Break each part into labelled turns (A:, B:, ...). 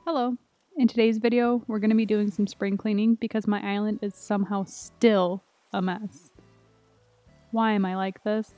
A: Hello. In today's video, we're going to be doing some spring cleaning because my island is somehow still a mess. Why am I like this?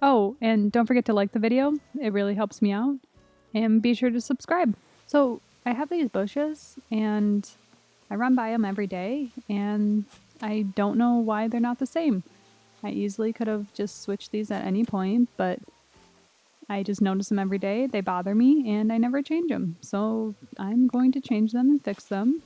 A: Oh, and don't forget to like the video. It really helps me out. And be sure to subscribe. So I have these bushes and I run by them every day and I don't know why they're not the same. I easily could have just switched these at any point, but I just notice them every day, they bother me, and I never change them. So I'm going to change them and fix them.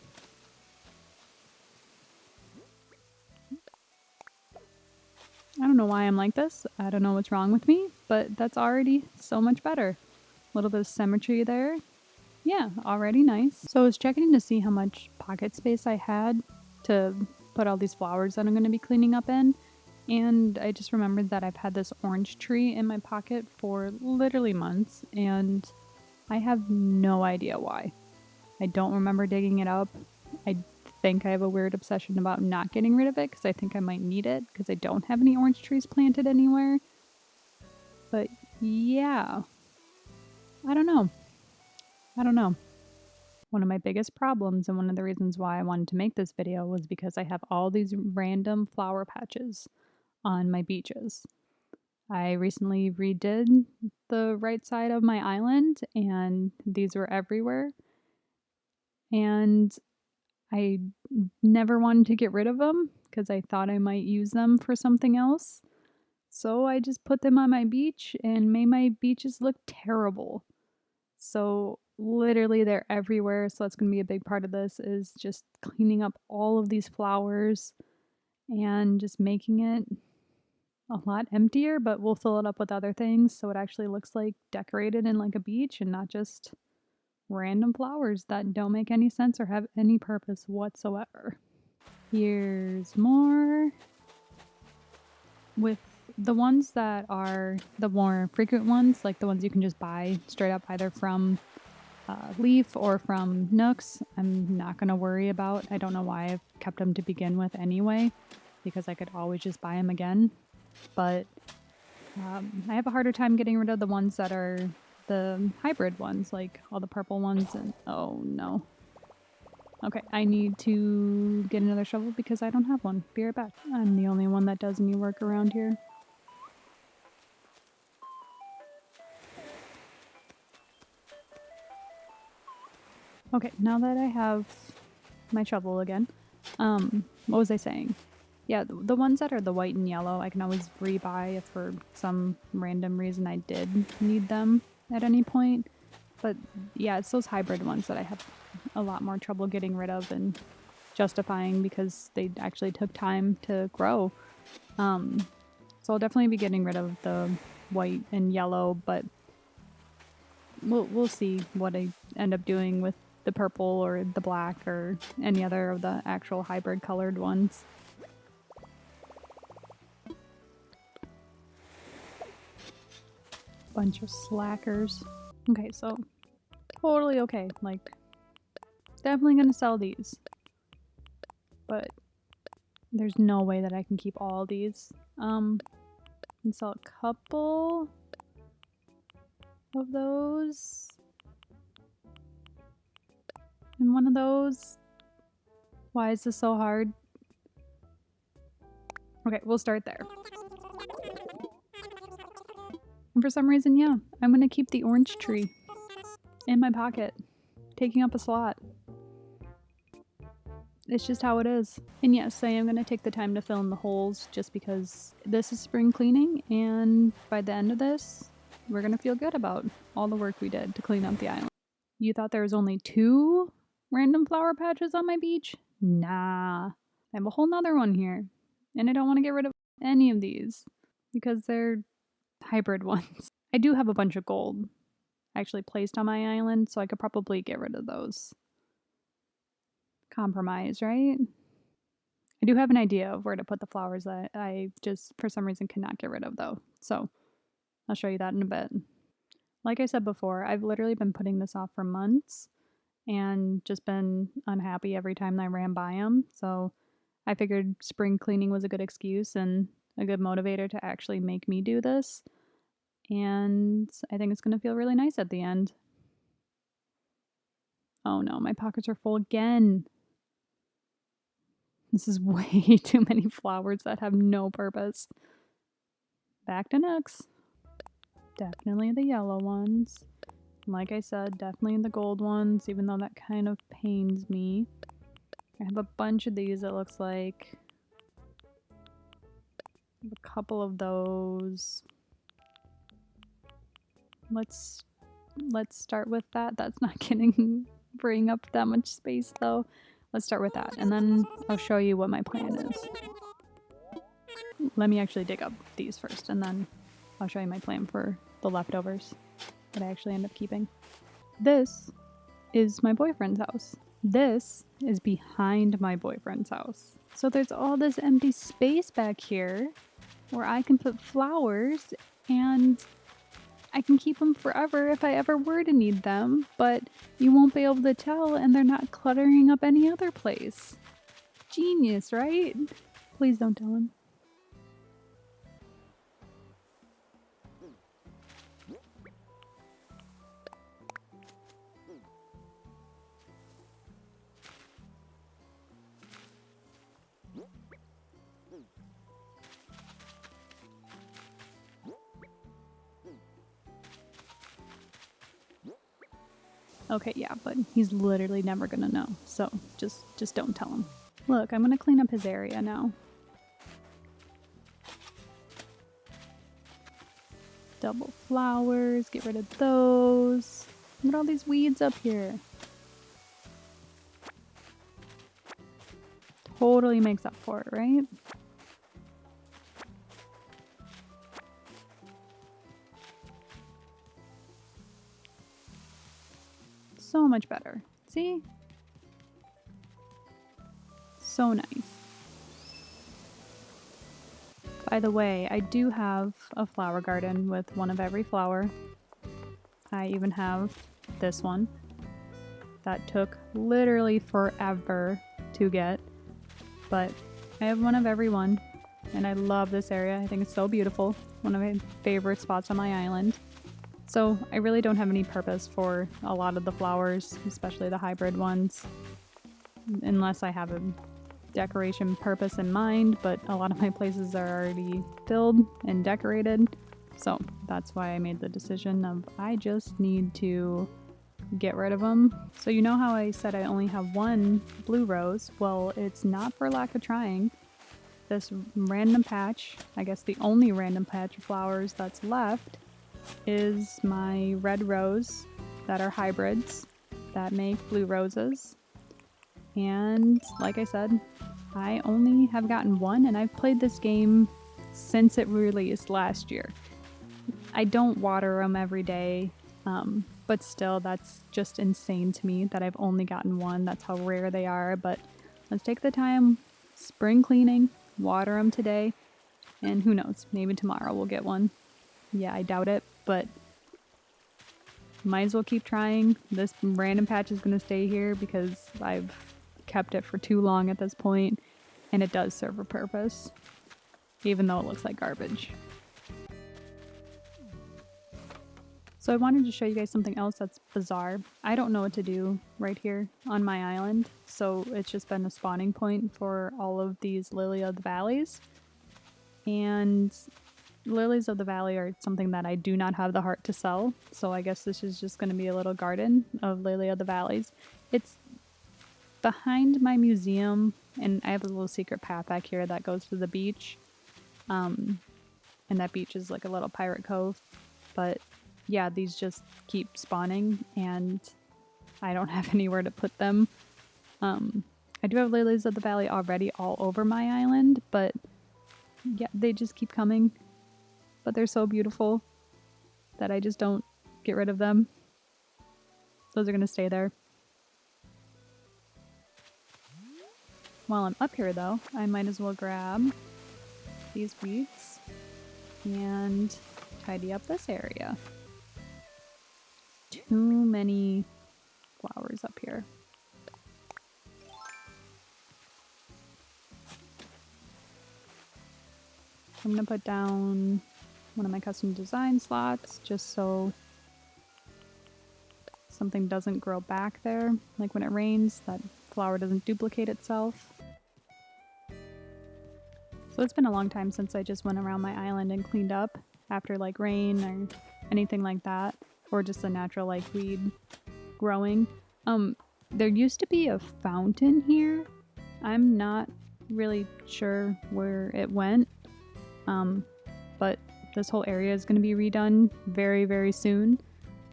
A: I don't know why I'm like this. I don't know what's wrong with me, but that's already so much better. A little bit of symmetry there. Yeah, already nice. So I was checking to see how much pocket space I had to put all these flowers that I'm going to be cleaning up in. And I just remembered that I've had this orange tree in my pocket for literally months, and I have no idea why. I don't remember digging it up. I think I have a weird obsession about not getting rid of it because I think I might need it because I don't have any orange trees planted anywhere. But yeah, I don't know. I don't know. One of my biggest problems and one of the reasons why I wanted to make this video was because I have all these random flower patches on my beaches. I recently redid the right side of my island and these were everywhere. And I never wanted to get rid of them because I thought I might use them for something else. So I just put them on my beach and made my beaches look terrible. So literally they're everywhere. So that's going to be a big part of this is just cleaning up all of these flowers and just making it a lot emptier, but we'll fill it up with other things so it actually looks like decorated in like a beach and not just random flowers that don't make any sense or have any purpose whatsoever. Here's more. With the ones that are the more frequent ones, like the ones you can just buy straight up either from Leaf or from Nooks, I'm not going to worry about. I don't know why I've kept them to begin with anyway, because I could always just buy them again. But I have a harder time getting rid of the ones that are the hybrid ones, like all the purple ones. And oh no. Okay, I need to get another shovel because I don't have one. Be right back. I'm the only one that does any work around here. Okay, now that I have my shovel again, what was I saying? Yeah, the ones that are the white and yellow, I can always rebuy if for some random reason I did need them at any point. But yeah, it's those hybrid ones that I have a lot more trouble getting rid of and justifying because they actually took time to grow. So I'll definitely be getting rid of the white and yellow, but we'll see what I end up doing with the purple or the black or any other of the actual hybrid colored ones. Bunch of slackers. Okay, so totally okay. Like, definitely gonna sell these. But there's no way that I can keep all these. And sell a couple of those. And one of those. Why is this so hard? Okay, we'll start there. And for some reason, yeah, I'm gonna keep the orange tree in my pocket, taking up a slot. It's just how it is. And yes, I am going to take the time to fill in the holes just because this is spring cleaning, and by the end of this, we're going to feel good about all the work we did to clean up the island. You thought there was only 2 random flower patches on my beach? Nah. I have a whole nother one here, and I don't want to get rid of any of these because they're hybrid ones. I do have a bunch of gold actually placed on my island, so I could probably get rid of those. Compromise, right? I do have an idea of where to put the flowers that I just, for some reason, cannot get rid of, though. So I'll show you that in a bit. Like I said before, I've literally been putting this off for months and just been unhappy every time I ran by them. So I figured spring cleaning was a good excuse and a good motivator to actually make me do this. And I think it's going to feel really nice at the end. Oh no, my pockets are full again. This is way too many flowers that have no purpose. Back to nooks. Definitely the yellow ones. Like I said, definitely the gold ones, even though that kind of pains me. I have a bunch of these, it looks like. I have a couple of those. Let's start with that. That's not bring up that much space though. Let's start with that, and then I'll show you what my plan is. Let me actually dig up these first, and then I'll show you my plan for the leftovers that I actually end up keeping. This is my boyfriend's house. This is behind my boyfriend's house. So there's all this empty space back here where I can put flowers, and I can keep them forever if I ever were to need them, but you won't be able to tell, and they're not cluttering up any other place. Genius, right? Please don't tell him. Okay, yeah, but he's literally never gonna know, so just don't tell him. Look, I'm gonna clean up his area now. Double flowers, get rid of those. Look at all these weeds up here. Totally makes up for it, right? So much better. See? So nice. By the way, I do have a flower garden with one of every flower. I even have this one that took literally forever to get, but I have one of every one, and I love this area. I think it's so beautiful. One of my favorite spots on my island. So I really don't have any purpose for a lot of the flowers, especially the hybrid ones, unless I have a decoration purpose in mind, but a lot of my places are already filled and decorated. So that's why I made the decision of I just need to get rid of them. So you know how I said I only have one blue rose? Well, it's not for lack of trying. This random patch, I guess the only random patch of flowers that's left, is my red rose that are hybrids that make blue roses. And like I said, I only have gotten one, and I've played this game since it released last year. I don't water them every day, but still, that's just insane to me that I've only gotten one. That's how rare they are, but let's take the time, spring cleaning, water them today, and who knows, maybe tomorrow we'll get one. Yeah, I doubt it, but might as well keep trying. This random patch is going to stay here because I've kept it for too long at this point, and it does serve a purpose, even though it looks like garbage. So I wanted to show you guys something else that's bizarre. I don't know what to do right here on my island, so it's just been a spawning point for all of these lily of the valleys. And lilies of the valley are something that I do not have the heart to sell, so I guess this is just going to be a little garden of lily of the valleys. It's behind my museum, and I have a little secret path back here that goes to the beach. And that beach is like a little pirate cove, but yeah, these just keep spawning, and I don't have anywhere to put them. I do have lilies of the valley already all over my island, but yeah, they just keep coming. But they're so beautiful that I just don't get rid of them. Those are going to stay there. While I'm up here though, I might as well grab these weeds and tidy up this area. Too many flowers up here. I'm going to put down one of my custom design slots just so something doesn't grow back there. Like when it rains, that flower doesn't duplicate itself. So it's been a long time since I just went around my island and cleaned up after like rain or anything like that, or just a natural like weed growing. There used to be a fountain here. I'm not really sure where it went, but this whole area is going to be redone very, very soon.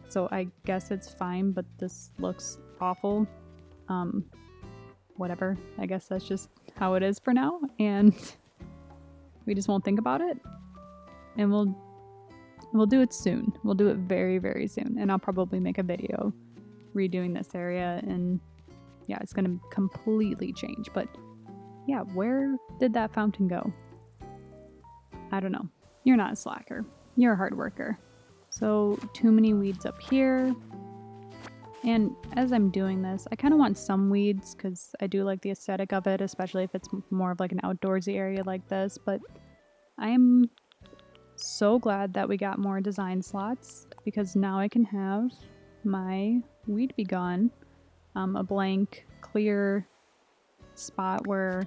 A: So I guess it's fine, but this looks awful. Whatever. I guess that's just how it is for now, and we just won't think about it. And we'll do it soon. We'll do it very, very soon. And I'll probably make a video redoing this area, and yeah, it's gonna completely change. But yeah, where did that fountain go? I don't know. You're not a slacker. You're a hard worker. So too many weeds up here. And as I'm doing this, I kind of want some weeds because I do like the aesthetic of it, especially if it's more of like an outdoorsy area like this. But I'm so glad that we got more design slots, because now I can have my weed be gone. A blank, clear spot where,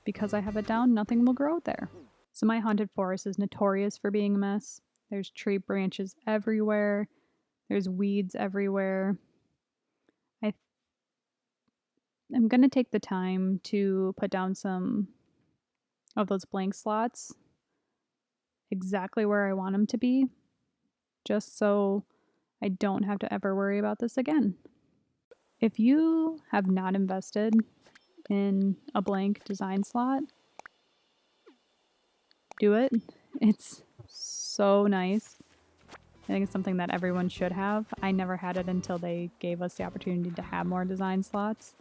A: because I have it down, nothing will grow there. So my haunted forest is notorious for being a mess. There's tree branches everywhere. There's weeds everywhere. I'm going to take the time to put down some of those blank slots exactly where I want them to be, just so I don't have to ever worry about this again. If you have not invested in a blank design slot, do it. It's so nice. I think it's something that everyone should have. I never had it until they gave us the opportunity to have more design slots.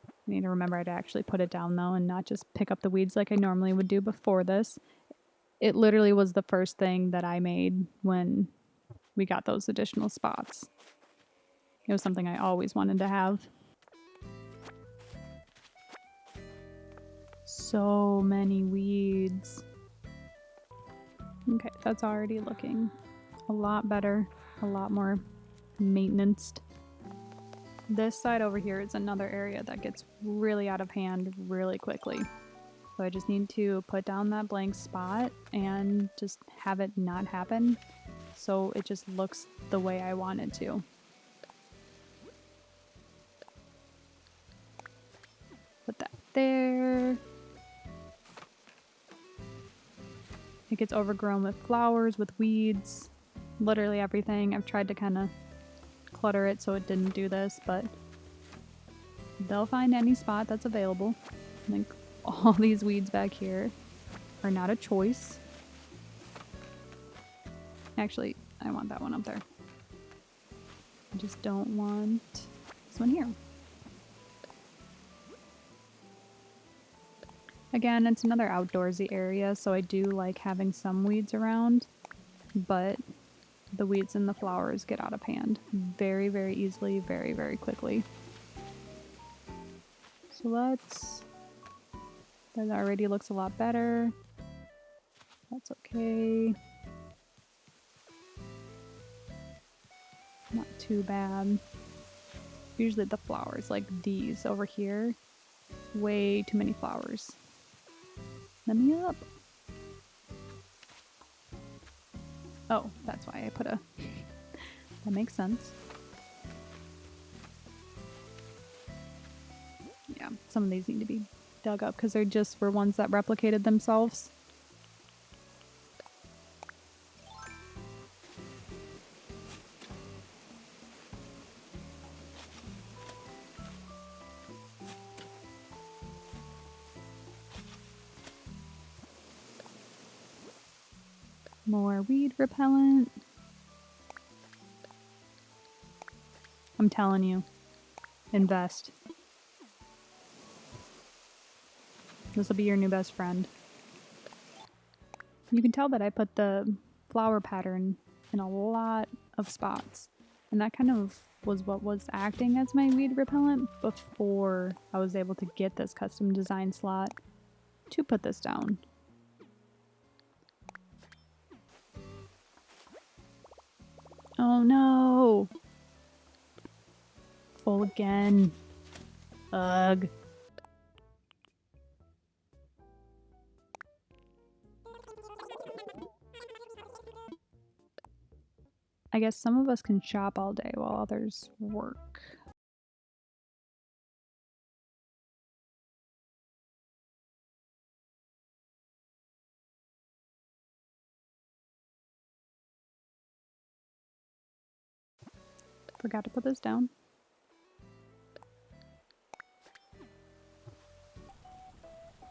A: I need to remember to actually put it down though, and not just pick up the weeds like I normally would do before this. It literally was the first thing that I made when we got those additional spots. It was something I always wanted to have. So many weeds. Okay, that's already looking a lot better, a lot more maintenanced. This side over here is another area that gets really out of hand really quickly. So I just need to put down that blank spot and just have it not happen, so it just looks the way I want it to. Put that there. It gets overgrown with flowers, with weeds, literally everything. I've tried to kind of clutter it so it didn't do this, but they'll find any spot that's available. I think all these weeds back here are not a choice. Actually, I want that one up there. I just don't want this one here. Again, it's another outdoorsy area, so I do like having some weeds around, but the weeds and the flowers get out of hand very, very easily, very, very quickly. So that already looks a lot better. That's okay. Not too bad. Usually the flowers, like these over here, way too many flowers. Let me up. Oh, that's why I put a... That makes sense. Yeah, some of these need to be dug up because they're just for ones that replicated themselves. More weed repellent. I'm telling you, invest. This will be your new best friend. You can tell that I put the flower pattern in a lot of spots, and that kind of was what was acting as my weed repellent before I was able to get this custom design slot to put this down. Oh no! no! Full again. Ugh. I guess some of us can shop all day while others work. Forgot to put this down.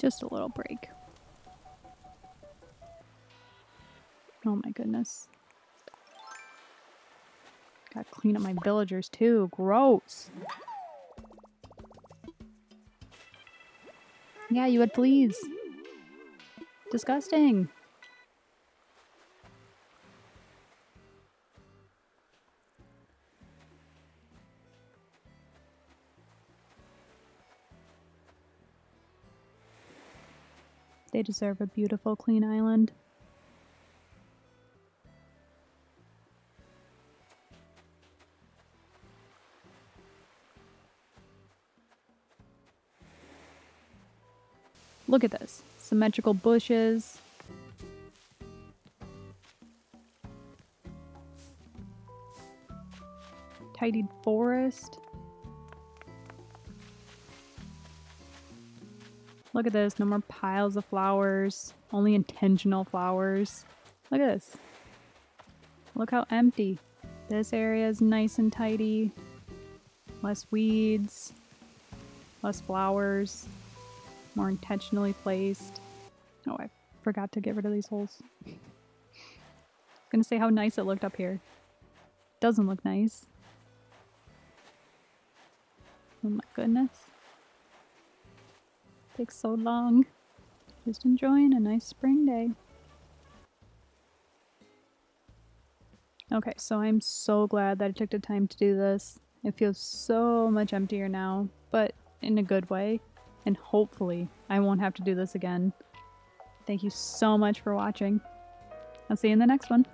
A: Just a little break. Oh my goodness. Gotta clean up my villagers too. Gross. Yeah, you had fleas. Disgusting. They deserve a beautiful, clean island. Look at this. Symmetrical bushes. Tidied forest. Look at this. No more piles of flowers. Only intentional flowers. Look at this. Look how empty. This area is nice and tidy. Less weeds. Less flowers. More intentionally placed. Oh, I forgot to get rid of these holes. I was gonna say how nice it looked up here. Doesn't look nice. Oh my goodness. Takes so long. Just enjoying a nice spring day. Okay, so I'm so glad that I took the time to do this. It feels so much emptier now, but in a good way. And hopefully I won't have to do this again. Thank you so much for watching. I'll see you in the next one.